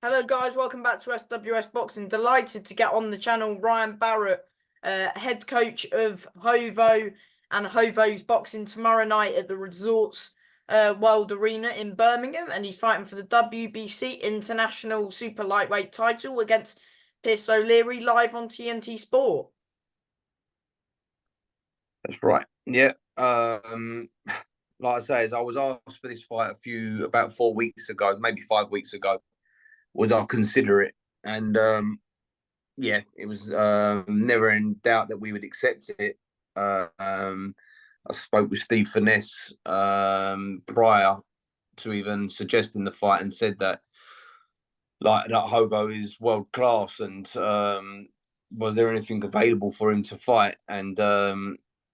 Hello guys, welcome back to SWS Boxing. Delighted to get on the channel Ryan Barrett, head coach of Hovo and Hovo's boxing tomorrow night at the Resorts World Arena in Birmingham, and he's fighting for the WBC International Super Lightweight title against Pierce O'Leary live on TNT Sport. That's right. Yeah. Like I say, as I was asked for this fight about 4 weeks ago, maybe 5 weeks ago, would I consider it? And yeah, it was never in doubt that we would accept it. I spoke with Steve Finesse prior to even suggesting the fight and said that that Hovo is world class and was there anything available for him to fight? And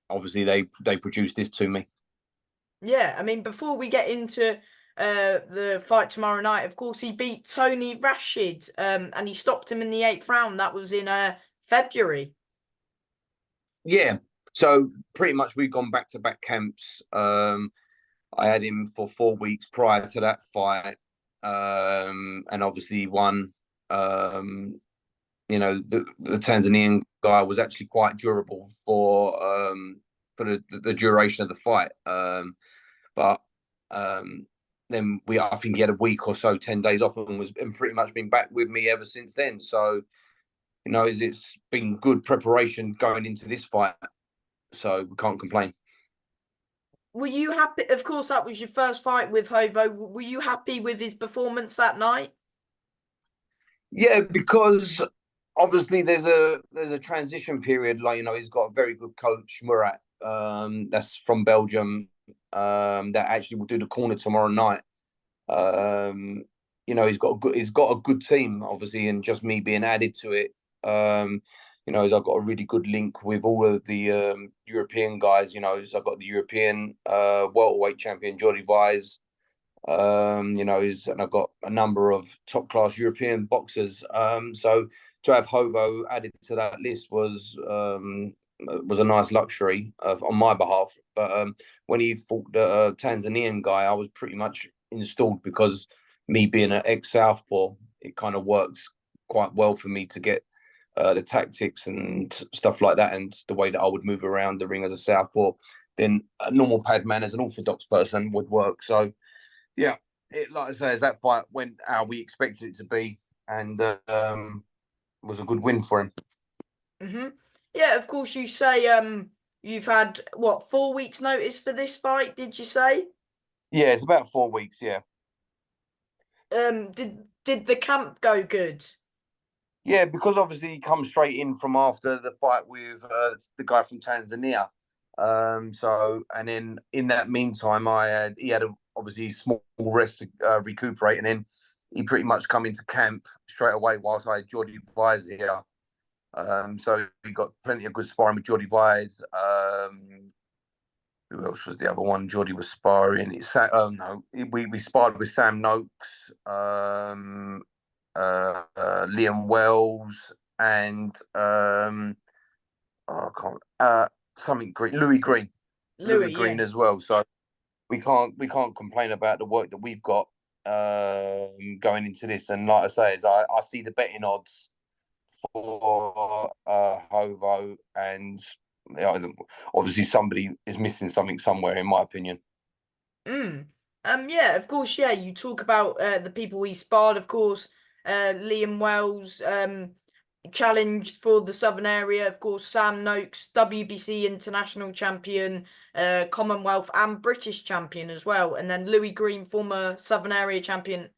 obviously they produced this to me. Yeah, I mean, before we get into the fight tomorrow night, of course, he beat Tony Rashid, and he stopped him in the eighth round. That was in February. Yeah. So pretty much we've gone back to back camps. I had him for 4 weeks prior to that fight. And obviously won. The Tanzanian guy was actually quite durable for the duration of the fight. But then I think he had a week or so, 10 days off, and pretty much been back with me ever since then. So, it's been good preparation going into this fight. So we can't complain. Were you happy? Of course, that was your first fight with Hovo. Were you happy with his performance that night? Yeah, because obviously there's a transition period. He's got a very good coach, Murat, that's from Belgium, that actually will do the corner tomorrow night. He's got a good team, obviously, and just me being added to it. As I've got a really good link with all of the European guys. I've got the European welterweight champion Jordi Vise. And I've got a number of top class European boxers. So to have Hovo added to that list was a nice luxury on my behalf. But when he fought the Tanzanian guy, I was pretty much installed because me being an ex Southpaw, it kind of works quite well for me to get the tactics and stuff like that, and the way that I would move around the ring as a Southpaw. Then a normal pad man as an orthodox person would work. So yeah, like I say, as that fight went how we expected it to be, and was a good win for him. Hmm. Yeah, of course. You say you've had what 4 weeks notice for this fight? Did you say? Yeah, it's about 4 weeks. Yeah, Did the camp go good? yeah, because obviously he comes straight in from after the fight with the guy from Tanzania. So and then in that meantime, he had obviously small rest to recuperate, and then he pretty much come into camp straight away whilst I had Jordi Vise here. So we got plenty of good sparring with Jordi Vise. Who else was the other one? Jordi was sparring. No, we sparred with Sam Noakes, Liam Wells, and I can't something Green, Louis Louis, yeah. Green as well. So we can't complain about the work that we've got going into this. And like I say, I see the betting odds for Hovo, and obviously somebody is missing something somewhere, in my opinion. Mm. Yeah, of course, yeah. You talk about the people he sparred, of course. Liam Wells, challenged for the Southern area, of course, Sam Noakes, WBC international champion, Commonwealth and British champion as well. And then Louis Green, former Southern area champion,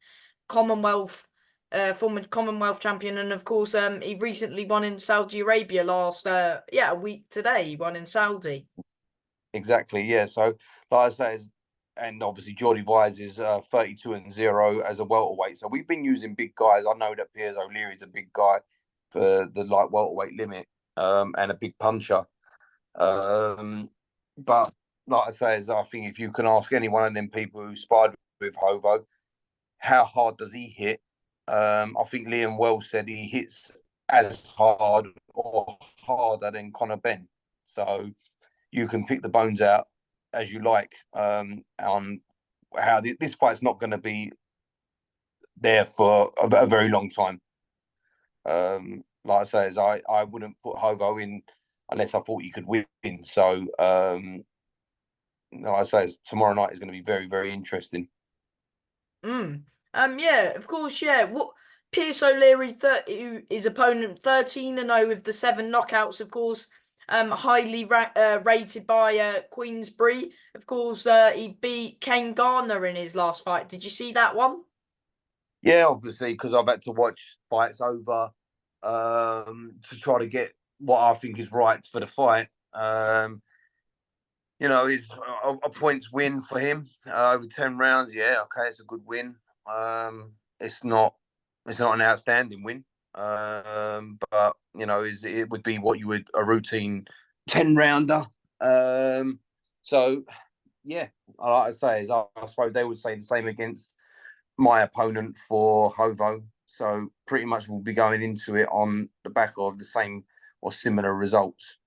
Commonwealth, former Commonwealth champion, and of course, he recently won in Saudi Arabia last a week today. He won in Saudi. Exactly, yeah. So, like I say, and obviously Jordi Vise is 32-0 as a welterweight. So we've been using big guys. I know that Piers O'Leary is a big guy for the light welterweight limit, and a big puncher. But like I say, I think if you can ask any one of them people who sparred with Hovo, how hard does he hit? I think Liam Wells said he hits as hard or harder than Conor Ben. So you can pick the bones out as you like, on how this fight's not going to be there for a very long time. Like I say, I wouldn't put Hovo in unless I thought he could win. So, like I say, tomorrow night is going to be very, very interesting. Mm. Yeah, of course, yeah. What Pierce O'Leary, his opponent, 13-0 with the 7 knockouts, of course. Highly rated by Queensbury. Of course, he beat Kane Garner in his last fight. Did you see that one? Yeah, obviously, because I've had to watch fights over to try to get what I think is right for the fight. It's a points win for him over 10 rounds. Yeah, okay, it's a good win. Um, it's not an outstanding win, but it would be what you would a routine 10 rounder. So yeah, like I say, I suppose they would say the same against my opponent for Hovo. So pretty much we'll be going into it on the back of the same or similar results.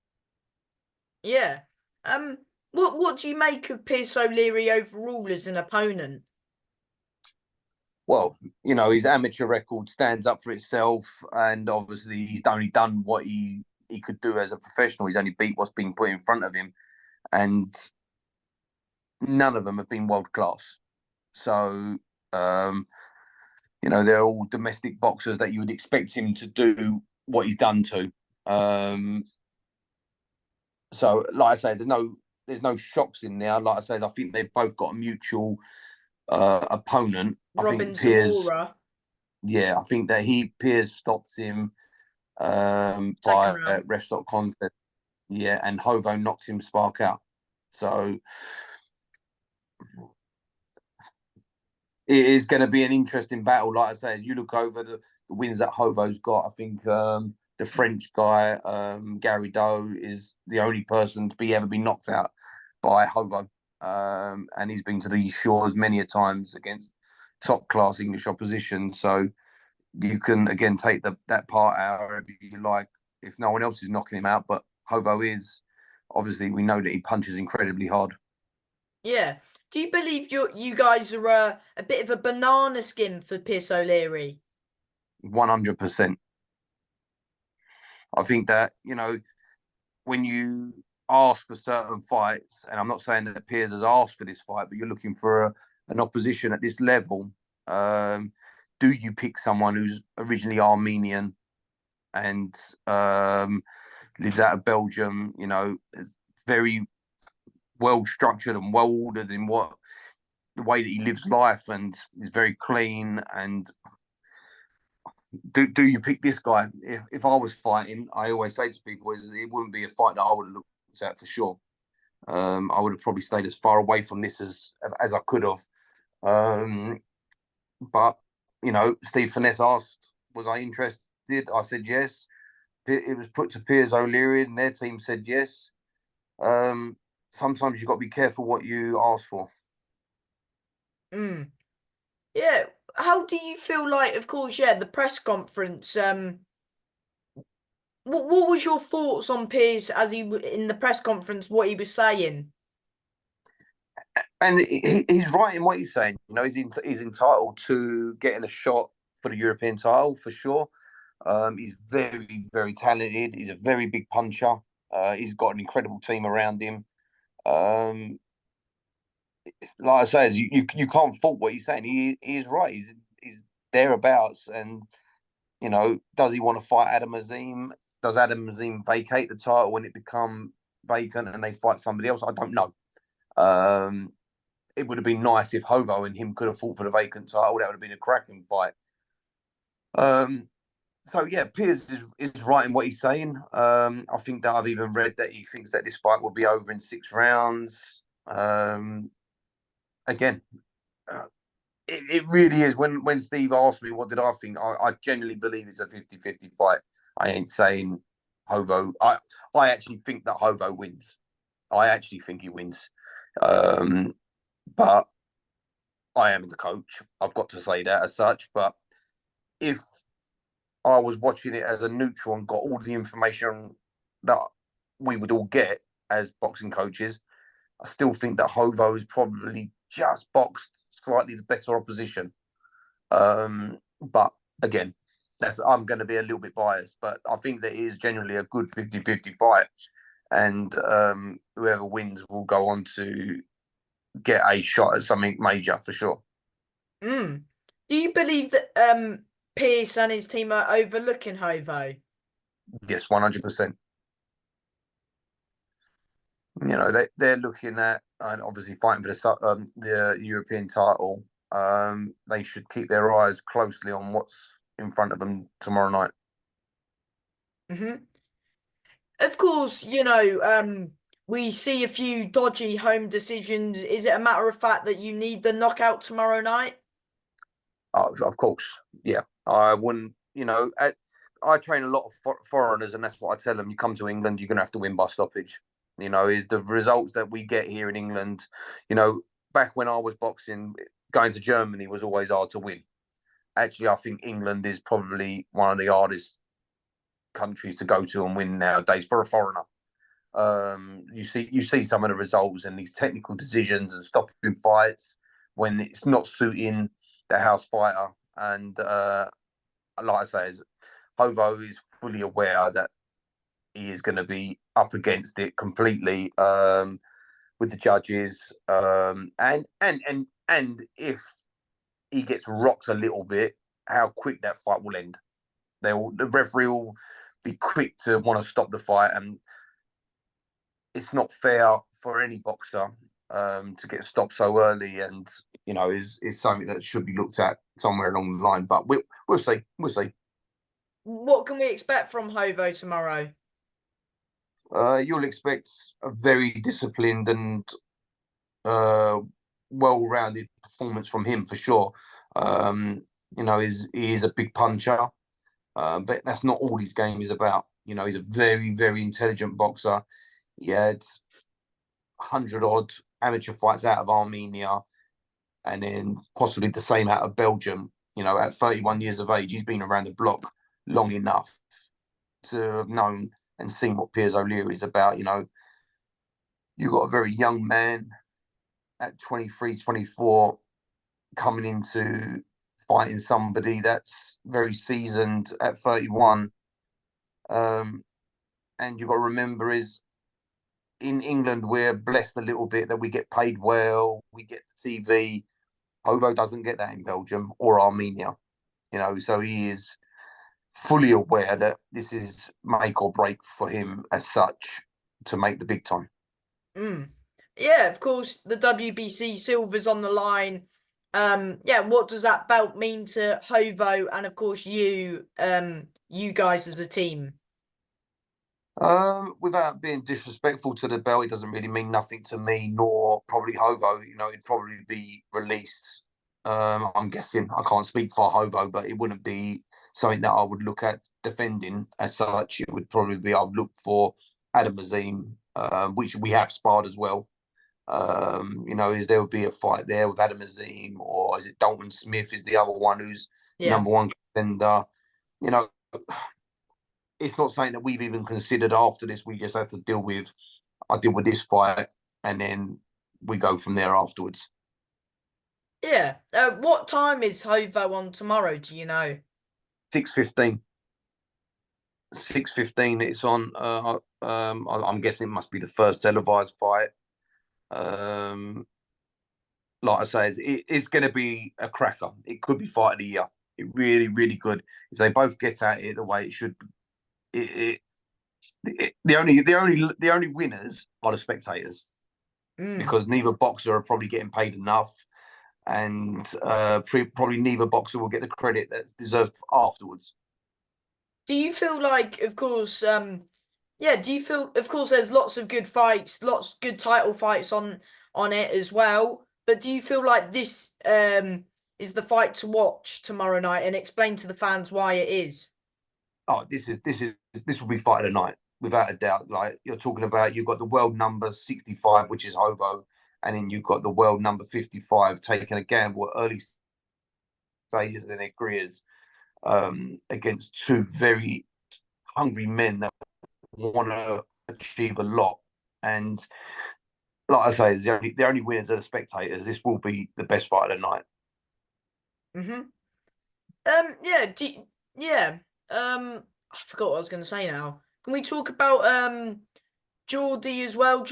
Yeah. Um, what do you make of Pierce O'Leary overall as an opponent? Well, his amateur record stands up for itself, and obviously he's only done what he could do as a professional. He's only beat what's been put in front of him, and none of them have been world class. So, um, they're all domestic boxers that you would expect him to do what he's done to. So, like I say, there's no shocks in there. Like I say, I think they've both got a mutual opponent. I Robin think Piers, Zamora, yeah, I think that Piers stopped him second by round. ref stop contest. Yeah, and Hovo knocked him spark out. So it is going to be an interesting battle. Like I said, you look over the wins that Hovo's got. I think the French guy, Gary Doe, is the only person to ever be knocked out by Hovo. And he's been to these shores many a times against top class English opposition. So you can again take that part out if you like, if no one else is knocking him out. But Hovo is obviously, we know that he punches incredibly hard. Yeah. Do you believe you guys are a bit of a banana skin for Pierce O'Leary? 100%. I think that when you ask for certain fights, and I'm not saying that Piers has asked for this fight, but you're looking for an opposition at this level. Um, do you pick someone who's originally Armenian and lives out of Belgium? Is very well structured and well ordered in the way that he lives life, and is very clean. And do you pick this guy? If I was fighting, I always say to people, it wouldn't be a fight that I would have looked at for sure. I would have probably stayed as far away from this as I could have. Um, but Steve Finesse asked, was I interested? I said yes. It was put to Piers O'Leary, and their team said yes. Sometimes you've got to be careful what you ask for. Mm. Yeah. How do you feel like, of course, yeah, the press conference, what was your thoughts on Piers as in the press conference, what he was saying? And he's right in what he's saying. He's entitled to getting a shot for the European title for sure. He's very, very talented. He's a very big puncher. He's got an incredible team around him. Um, like I say, you can't fault what he's saying. He is right. He's thereabouts. And does he want to fight Adam Azim? Does Adam Azim vacate the title when it become vacant and they fight somebody else? I don't know. It would have been nice if Hovo and him could have fought for the vacant title. That would have been a cracking fight. So yeah, Piers is right in what he's saying. I think that I've even read that he thinks that this fight will be over in 6 rounds. Again, uh, it really is. When Steve asked me what did I think, I genuinely believe it's a 50-50 fight. I ain't saying Hovo. I actually think that Hovo wins. I actually think he wins. But I am the coach. I've got to say that as such. But if I was watching it as a neutral and got all the information that we would all get as boxing coaches, I still think that Hovo is probably just boxed slightly the better opposition. But again, I'm going to be a little bit biased, but I think that it is generally a good 50-50 fight, and whoever wins will go on to get a shot at something major for sure. Mm. Do you believe that Pierce and his team are overlooking Hovo? Yes, 100%. You know, they're looking at, and obviously fighting for the European title. They should keep their eyes closely on what's in front of them tomorrow night. Hmm. Of course, we see a few dodgy home decisions. Is it a matter of fact that you need the knockout tomorrow night? Of course, yeah. I wouldn't, I train a lot of foreigners, and that's what I tell them. You come to England, you're going to have to win by stoppage. Is the results that we get here in England. You know, back when I was boxing, going to Germany was always hard to win. Actually, I think England is probably one of the hardest countries to go to and win nowadays for a foreigner. You see some of the results and these technical decisions and stopping fights when it's not suiting the house fighter. And like I say, Hovo is fully aware that he is going to be up against it completely with the judges. And if he gets rocked a little bit, how quick that fight will end. The referee will be quick to want to stop the fight, and it's not fair for any boxer to get stopped so early, and is something that should be looked at somewhere along the line. But we'll see. We'll see. What can we expect from Hovo tomorrow? You'll expect a very disciplined and uh, well-rounded performance from him for sure. He is a big puncher, but that's not all his game is about. He's a very, very intelligent boxer. He had 100 odd amateur fights out of Armenia, and then possibly the same out of Belgium. At 31 years of age, he's been around the block long enough to have known and seen what Piers O'Leary is about. You've got a very young man at 23, 24 coming into fighting somebody that's very seasoned at 31. And you've got to remember is in England, we're blessed a little bit that we get paid well, we get the TV. Hovo doesn't get that in Belgium or Armenia, so he is fully aware that this is make or break for him as such to make the big time. Mm. Yeah, of course, the WBC silver's on the line. Yeah, what does that belt mean to Hovo and of course you guys as a team? Without being disrespectful to the belt, it doesn't really mean nothing to me, nor probably Hovo. It'd probably be released. I'm guessing. I can't speak for Hovo, but it wouldn't be something that I would look at defending as such. It would probably be I would look for Adam Azim, which we have sparred as well. Is there would be a fight there with Adam Azim, or is it Dalton Smith is the other one who's Yeah. number one contender? You know, it's not something that we've even considered after this. We just have to I deal with this fight, and then we go from there afterwards. Yeah. What time is Hovo on tomorrow, do you know? 6:15. 6:15. It's on. I'm guessing it must be the first televised fight. Um, like I say, it's going to be a cracker. It could be fight of the year. It really, really good. If they both get at it the way it should, the only winners are the spectators Mm. because neither boxer are probably getting paid enough, and probably neither boxer will get the credit that's deserved afterwards. Do you feel like, of course, yeah, do you feel, of course, there's lots of good fights, lots of good title fights on it as well. But do you feel like this is the fight to watch tomorrow night and explain to the fans why it is? Oh, this will be fight of the night without a doubt. Like you're talking about, you've got the world number 65, which is Hovo, and then you've got the world number 55 taking a gamble at early stages in their careers against two very hungry men that want to achieve a lot. And like I say, the only winners are the spectators. This will be the best fight of the night. Hmm. Yeah, yeah. I forgot what I was going to say now. Can we talk about Geordie as well?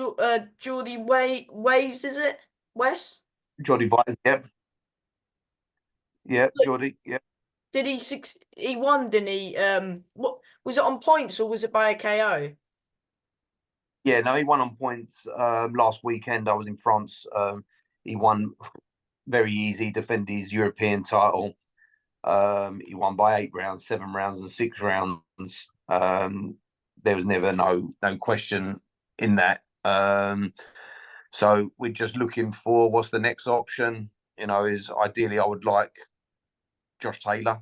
Geordie Ways, is it? Wes? Johnny Vice, yep, yep, Look, Jordy, yep. did he won, didn't he? What was it, on points or was it by a KO? Yeah, no, he won on points last weekend. I was in France. He won very easy, defended his European title. He won by 8 rounds, 7 rounds, and 6 rounds. There was never no question in that. So we're just looking for what's the next option. Is ideally I would like Josh Taylor.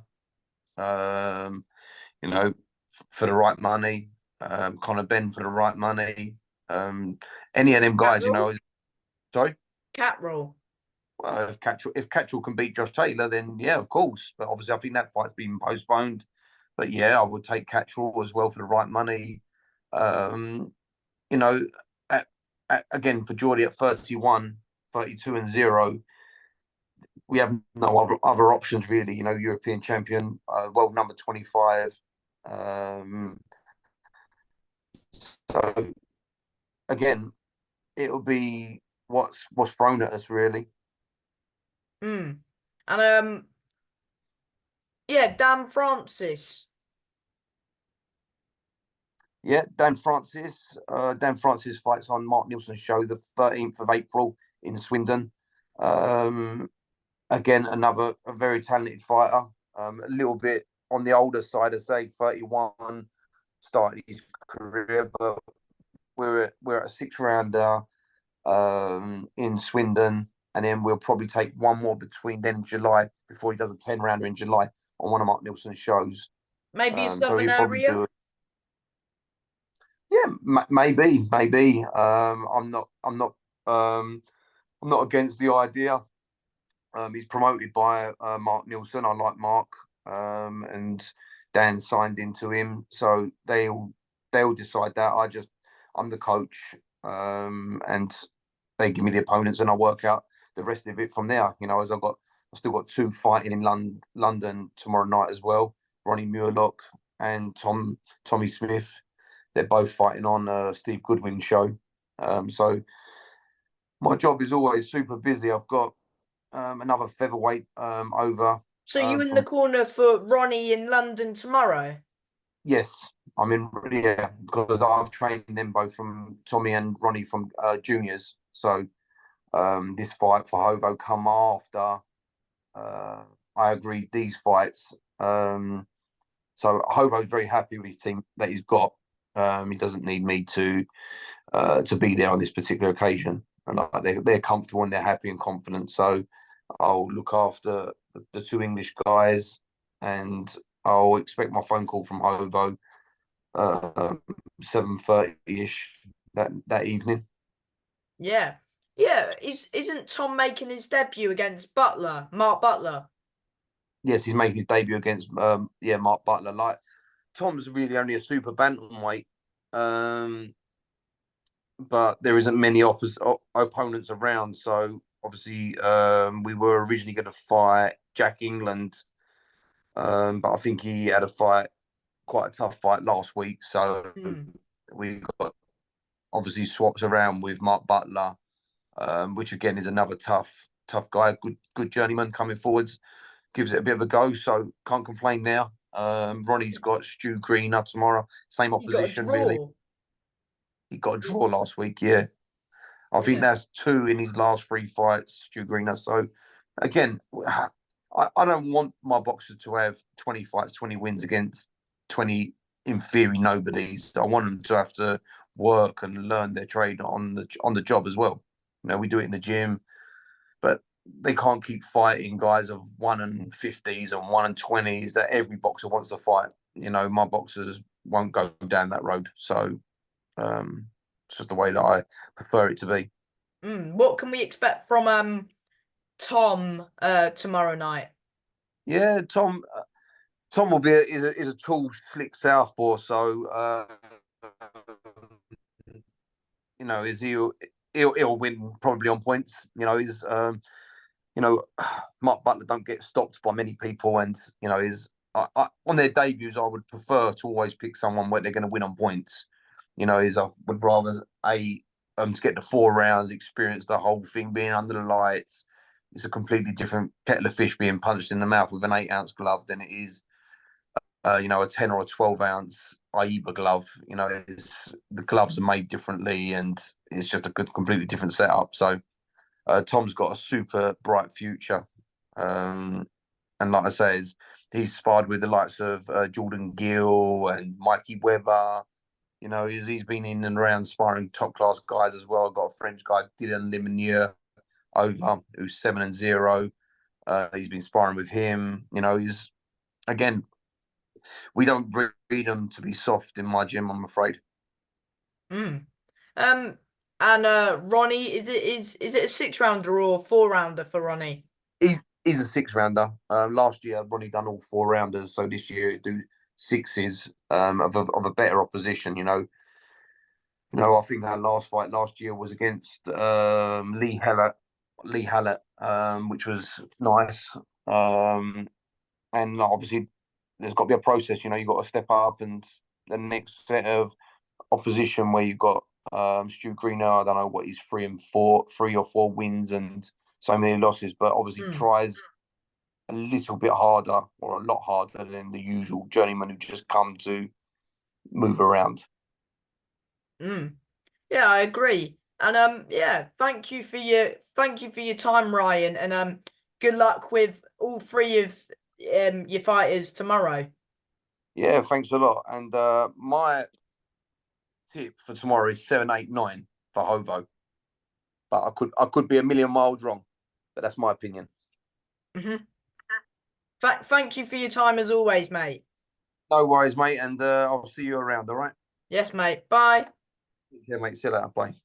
Um, for the right money. Connor Ben for the right money. Um, any of them Cat guys, roll? sorry. Cat roll. If Catchell can beat Josh Taylor, then yeah, of course. But obviously, I think that fight's been postponed. But yeah, I would take Catchell as well for the right money. Um, you know, again for Geordie at 31, 32 and 0, we have no other options really. European champion, world number 25. So again, it'll be what's thrown at us really. Mm. And yeah, Dan Francis. Yeah, Dan Francis. Dan Francis fights on Mark Nielsen's show the 13th of April in Swindon. Um, Again, another a very talented fighter. A little bit on the older side, I say 31, started his career, but we're at a 6 rounder in Swindon, and then we'll probably take one more between then and July before he does a 10 rounder in July on one of Mark Nielsen's shows. Maybe a So Southern he'll probably do area. it. Yeah, maybe. I'm not against the idea. He's promoted by Mark Nielsen. I like Mark, and Dan signed into him, so they'll decide that. I'm the coach, and they give me the opponents, and I work out the rest of it from there. As I still got two fighting in London tomorrow night as well. Ronnie Muirlock and Tommy Smith. They're both fighting on Steve Goodwin's show. So my job is always super busy. I've got another featherweight over So you in the from. corner for Ronnie in London tomorrow? Yes, I'm in. Yeah, because I've trained them both from Tommy and Ronnie from juniors. So this fight for Hovo come after uh, I agreed these fights. So Hovo's very happy with his team that he's got. He doesn't need me to be there on this particular occasion. And like, they're comfortable and they're happy and confident. So I'll look after the two English guys, and I'll expect my phone call from Hovo 7:30 ish that evening. Yeah. Yeah. Isn't Tom making his debut against Mark Butler? Yes, he's making his debut against Mark Butler. Like Tom's really only a super bantamweight, but there isn't many opponents around. So obviously, we were originally going to fight Jack England, but I think he had a fight, quite a tough fight last week. So Hmm. we got obviously swaps around with Mark Butler, which again is another tough guy, good journeyman coming forwards. Gives it a bit of a go, so can't complain there. Ronnie's got Stu Greener tomorrow, same You got a opposition really. draw. He got a draw last week, yeah. I think Yeah. that's two in his last three fights, Stu Greener. So again, I don't want my boxers to have 20 fights, 20 wins against 20 in theory nobodies. I want them to have to work and learn their trade on the job as well. We do it in the gym, but they can't keep fighting guys of 1 and 50s and 1 and 20s that every boxer wants to fight. My boxers won't go down that road. So it's just the way that I prefer it to be. What can we expect from Tom tomorrow night? Yeah, Tom will be is a tall, slick southpaw. So is he'll win probably on points. He's you know, Mark Butler don't get stopped by many people, and you know, on their debuts, I would prefer to always pick someone where they're going to win on points. You know, I would rather to get the 4 rounds, experience the whole thing, being under the lights. It's a completely different kettle of fish being punched in the mouth with an 8-ounce glove than it is, you know, a 10 or a 12-ounce AIBA glove. You know, the gloves are made differently, and it's just a completely different setup. So Tom's got a super bright future. And like I say, he's sparred with the likes of Jordan Gill and Mikey Webber. You know, he's been in and around sparring top class guys as well. I've got a French guy, Dylan Limonier, over, who's 7-0. He's been sparring with him. You know, again, we don't breed them to be soft in my gym, I'm afraid. Mm. Um, and Ronnie, is it a 6 rounder or 4 rounder for Ronnie? He's a 6 rounder. Last year, Ronnie done all 4 rounders, so this year do sixes of a better opposition. I think our last fight last year was against Lee Hallett, which was nice. And obviously, there's got to be a process. You got to step up, and the next set of opposition where you've got Stu Greener. I don't know what he's 3 or 4 wins and so many losses, but obviously tries a little bit harder or a lot harder than the usual journeyman who just come to move around. Mm. Yeah, I agree. And yeah, thank you for your time, Ryan, and good luck with all three of your fighters tomorrow. Yeah, thanks a lot. And my tip for tomorrow is 7-8-9 for Hovo, but I could be a million miles wrong, but that's my opinion. Mm-hmm. Thank you for your time as always, mate. No worries, mate, and I'll see you around. All right. Yes, mate. Bye. Yeah, mate. See you later. Bye.